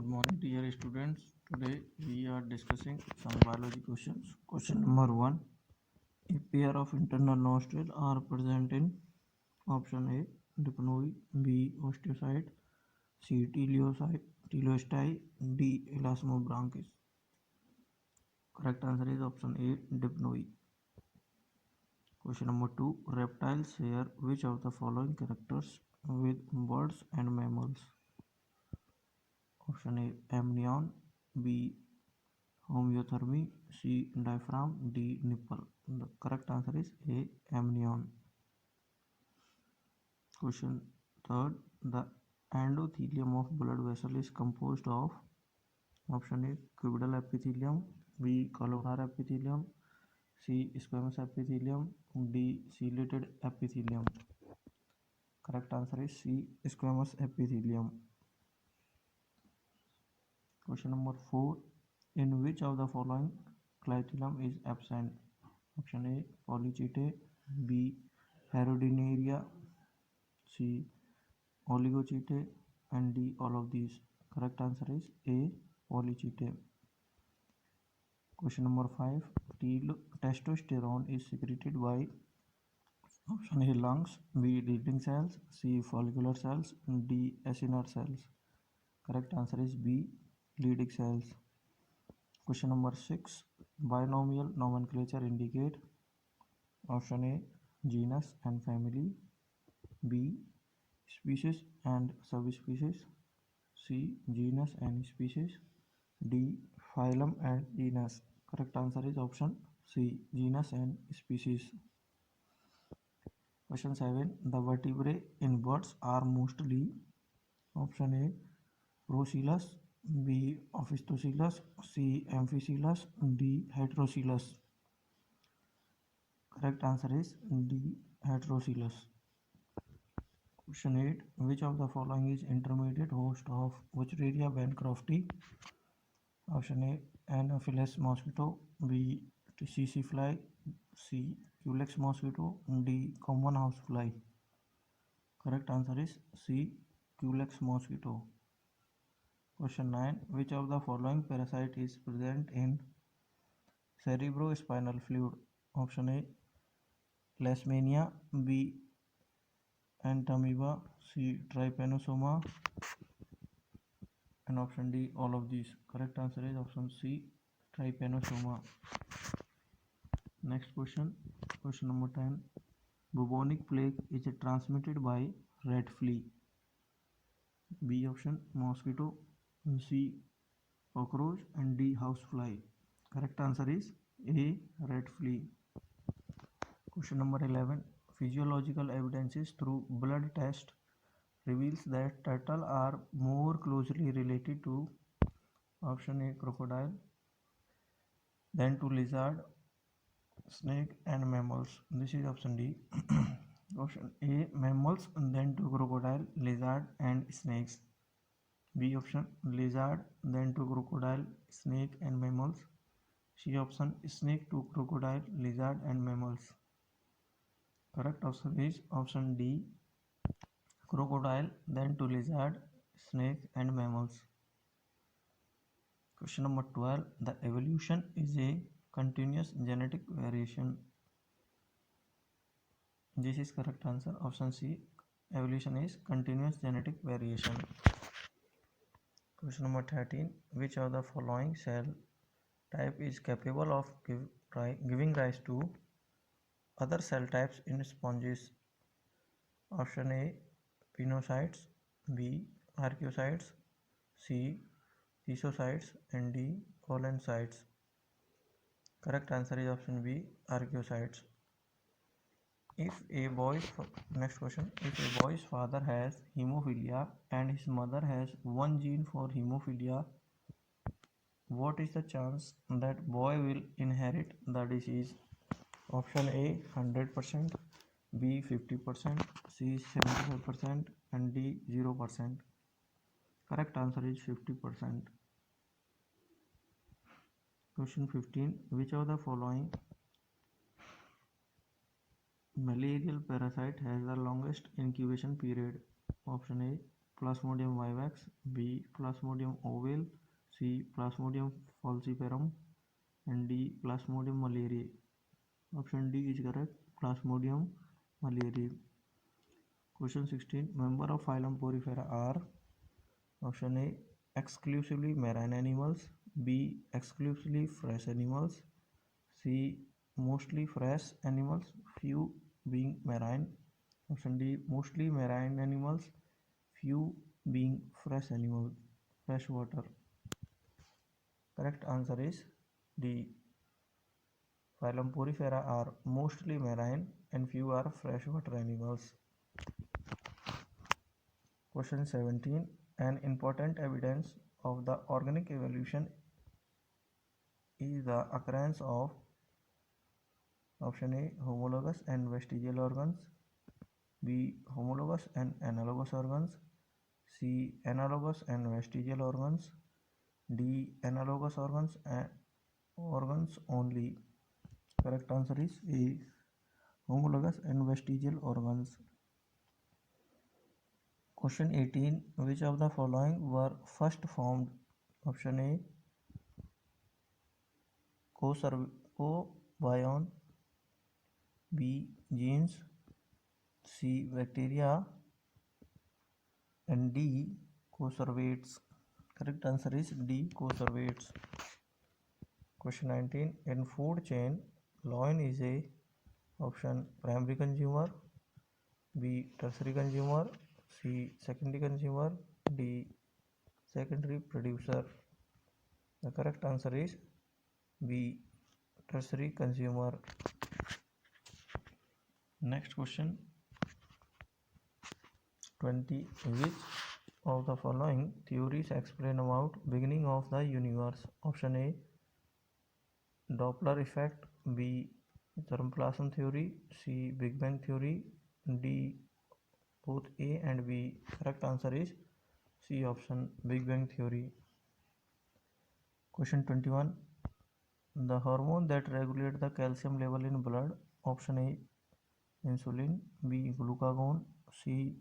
morning, dear students. Today we are discussing some biology questions. Question number 1. A pair of internal nostrils are present in option A. Diploid, B. Osteocyte, C. Teleosti, D. Elasmobranchus. Correct answer is option A. Diploid. Question number 2. Reptiles share which of the following characters with birds and mammals? Option A. Amnion, B. Homeothermy, C. Diaphragm, D. Nipple. The correct answer is A. Amnion. Question 3. The endothelium of blood vessel is composed of option A. Cuboidal epithelium, B. columnar epithelium, C. Squamous epithelium, D. Ciliated epithelium. Correct answer is C. Squamous epithelium. Question number 4. In which of the following clitellum is absent? Option A. Polychaetae, B. Herodinaria, C. Oligochaetae, and D. All of these. Correct answer is A. Polychaetae. Question number 5. Testosterone is secreted by option A. Lungs, B. Leydig cells, C. Follicular cells, D. acinar cells. Correct answer is B. Leydig cells. Question number 6. Binomial nomenclature indicate option A. Genus and family, B. Species and subspecies, C. Genus and species, D. Phylum and genus. Correct answer is option C. Genus and species. Question 7. The vertebrae in birds are mostly option A. Procoelous, B. Ophistocoelous, C. Amphicoelous, D. Heterocoelous. Correct answer is D. Heterocoelous. Question 8. Which of the following is intermediate host of Wuchereria bancrofti? Option A. Anopheles mosquito, B. tsetse fly, C. Culex mosquito, D. common housefly. Correct answer is C. Culex mosquito. Question 9. Which of the following parasite is present in cerebrospinal fluid? Option A. Leishmania, B. Entamoeba, C. Trypanosoma, and option D. All of these. Correct answer is option C. Trypanosoma. Next question. Question number 10. Bubonic plague is transmitted by rat flea. B option mosquito, C cockroach, and D housefly. Correct answer is A. rat flea. Question number 11. Physiological evidences through blood test reveals that turtle are more closely related to option A. crocodile than to lizard, snake, and mammals. This is option D. Option A. mammals then to crocodile, lizard, and snakes. B option lizard then to crocodile, snake, and mammals. C option snake to crocodile, lizard, and mammals. Correct option is option D. Crocodile then to lizard, snake, and mammals. Question number 12. The evolution is a continuous genetic variation. This is correct answer. Option C. Evolution is continuous genetic variation. Question number 13. Which of the following cell type is capable of giving rise to other cell types in sponges? Option A. Pinocytes, B. archaeocytes, C. schizocytes, and D. collencytes. Correct answer is option B. archaeocytes. Next question. If a boy's father has hemophilia and his mother has one gene for hemophilia, what is the chance that boy will inherit the disease? Option A 100%, B 50%, C 75%, and D 0%. Correct answer is 50%. Question 15. Which of the following malarial parasite has the longest incubation period? Option A Plasmodium vivax, B. Plasmodium ovale, C. Plasmodium falciparum, and D. Plasmodium malariae. Option D is correct. Plasmodium malariae. Question 16. Member of phylum Porifera are option A. Exclusively marine animals, B. Exclusively fresh animals, C. Mostly fresh animals, few being marine. Option D. Mostly marine animals, few being fresh animals, fresh water. Correct answer is D. Phylum Porifera are mostly marine and few are freshwater animals. Question 17. An important evidence of the organic evolution is the occurrence of option A. Homologous and vestigial organs, B. Homologous and analogous organs, C. Analogous and vestigial organs, D. Analogous organs and organs only. Correct answer is A. Homologous and vestigial organs. Question 18. Which of the following were first formed? Option A. Cobion, B. Genes, C. Bacteria, and D. Conservates. Correct answer is D. Conservates. Question 19. In food chain, loin is a option primary consumer, B. Tertiary consumer, C. Secondary consumer, D. Secondary producer. The correct answer is B. Tertiary consumer. Next question 20. Which of the following theories explain about beginning of the universe? Option A. Doppler effect, B. Germplasm theory, C. Big Bang theory, D. Both A and B. Correct answer is C option, Big Bang theory. Question 21. The hormone that regulates the calcium level in blood. Option A. Insulin, B. Glucagon, C.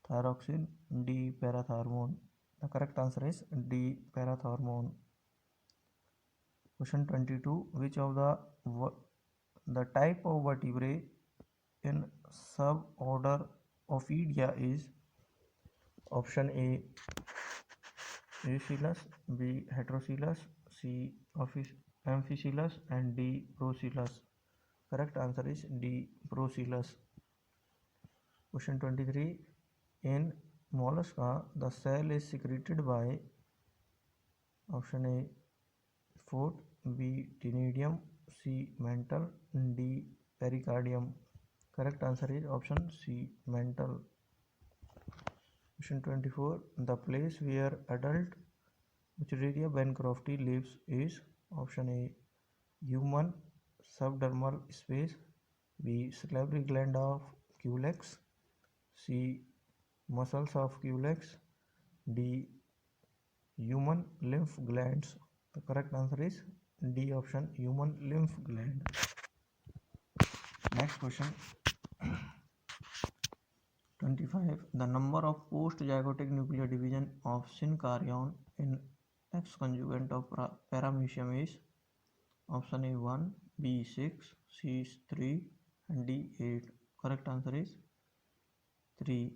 Thyroxine, D. parathormone. The correct answer is D. parathormone. Question 22. Which of the type of vertebrae in suborder Ophidia is option A. Eucoelus, B. Heterocoelus, C. Amphicoelus, and D. Procoelus. Correct answer is D. Procoelus. Question 23. In mollusca, the cell is secreted by option A. Foot, B. Tenidium, C. Mantle, D. Pericardium. Correct answer is option C. Mantle. Question 24. The place where adult Wuchereria bancrofti lives is option A. Human subdermal space, B. Salivary gland of Culex, C. Muscles of Culex, D. Human lymph glands. The correct answer is D option, human lymph gland. Next question 25. The number of post-zygotic nuclear division of syncaryon in X conjugate of paramecium is option A 1, B 6, C 3, and D 8. Correct answer is 3.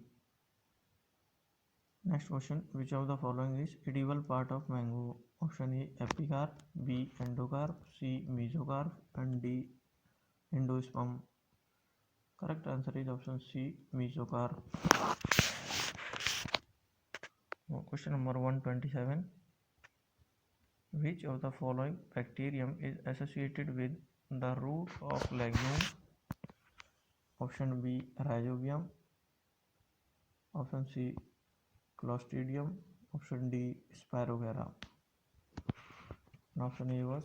Next question. Which of the following is edible part of mango? Option A epicarp, B endocarp, C mesocarp, and D endosperm. Correct answer is option C mesocarp. Question number 127. Which of the following bacterium is associated with the roots of legumes? Option B Rhizobium, option C Clostridium, option D Spirogyra. Option A was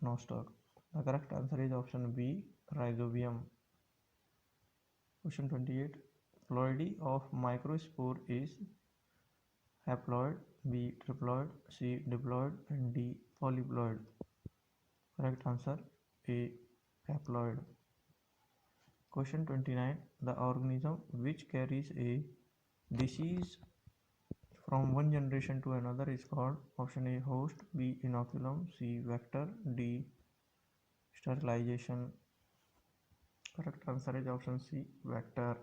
nostoc. The correct answer is option B Rhizobium. Question 28. Ploidy of microspore is haploid, B triploid, C diploid, and D polyploid. Correct answer A haploid. Question 29. The organism which carries a disease from one generation to another is called option A host, B inoculum, C vector, D sterilization. Correct answer is option C vector.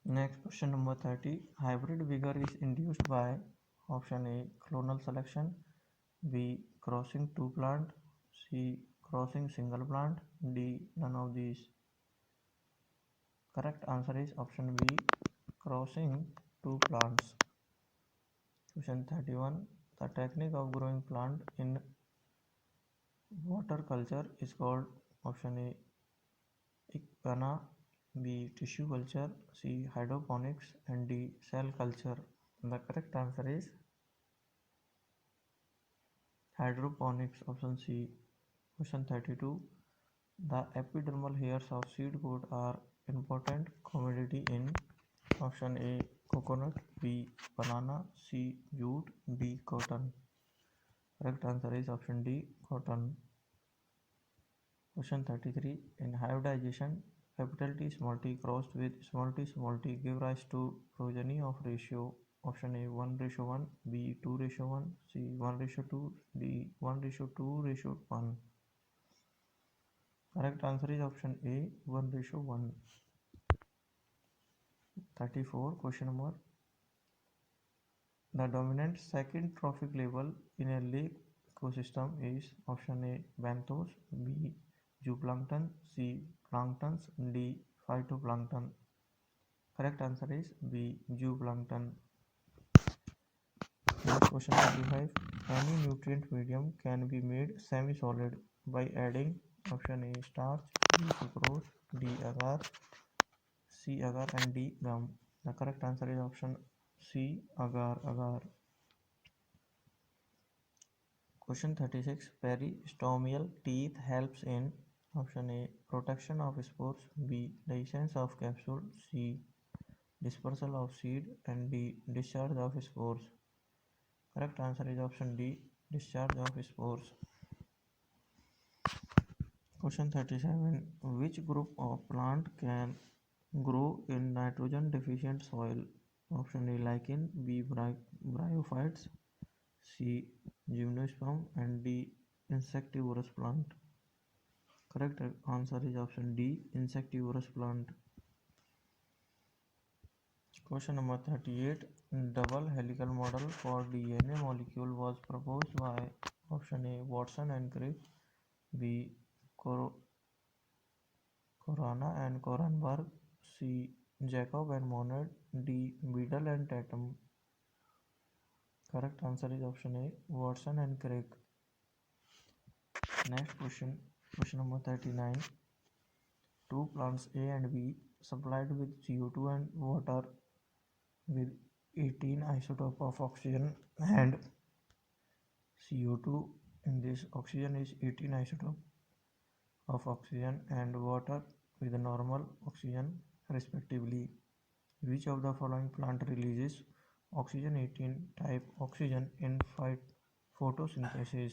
Next question number 30. Hybrid vigor is induced by option A clonal selection, B crossing two plant, C crossing single plant, D none of these. Correct answer is option B crossing two plants. Question 31. The technique of growing plant in water culture is called option A icpana, B tissue culture, C hydroponics, and D cell culture. The correct answer is hydroponics, option C. Question 32. The epidermal hairs of seed coat are important commodity in option A coconut, B banana, C jute, D cotton. Correct answer is option D cotton. Question 33. In hybridization, capital T small t crossed with small t give rise to progeny of ratio option A 1:1, B 2:1, C 1:2, D 1:2:1. Correct answer is option A 1:1. 34. Question number. The dominant second trophic level in a lake ecosystem is option A benthos, B zooplankton, C planktons, D phytoplankton. Correct answer is B zooplankton. Next question 35. Any nutrient medium can be made semi-solid by adding option A starch, B sucrose, D agar, C agar, and D gum. The correct answer is option C agar. Question 36. Peristomial teeth helps in option A protection of spores, B dehiscence of capsule, C dispersal of seed, and D discharge of spores. Correct answer is option D discharge of spores. Question 37. Which group of plant can grow in nitrogen deficient soil? Option A lichen, B bryophytes, C gymnosperm, and D insectivorous plant. Correct answer is option D insectivorous plant. Question number 38. Double helical model for DNA molecule was proposed by option A Watson and Crick, B Corona and Korenberg, C Jacob and Monod, D Beadle and Tatum. Correct answer is option A Watson and Crick. Next question number 39. Two plants A and B supplied with CO2 and water with 18 isotope of oxygen and CO2. In this, oxygen is 18 isotope of oxygen and water with normal oxygen respectively. Which of the following plant releases oxygen 18 type oxygen in photosynthesis?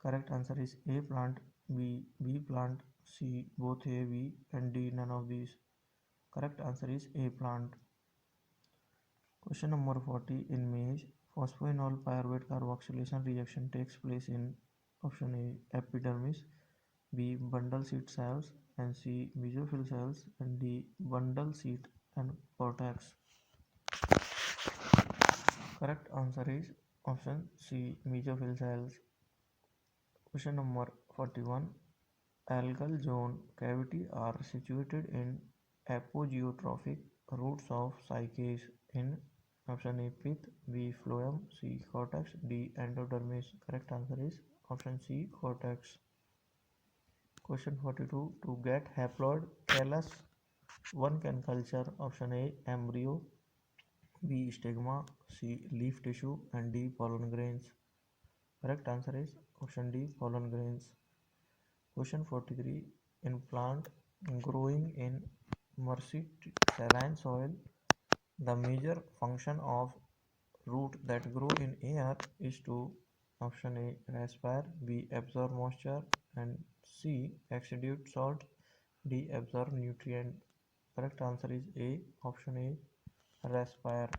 Correct answer is A plant, B plant, C both A, B, and D none of these. Correct answer is A plant. Question number 40. In maize, phosphoenol pyruvate carboxylation reaction takes place in option A epidermis, B bundle seed cells, and C mesophyll cells, and D bundle seed and cortex. Correct answer is option C mesophyll cells. Question number 41. Algal zone cavity are situated in apogeotrophic roots of cycase in option A pith, B phloem, C cortex, D endodermis. Correct answer is option C cortex. Question 42. To get haploid callus, one can culture option A embryo, B stigma, C leaf tissue, and D pollen grains. Correct answer is option D pollen grains. Question 43. In plant growing in mercy saline soil, the major function of root that grow in air is to option A respire, B absorb moisture, and C exudate salt, D absorb nutrient. Correct answer is A option A respire.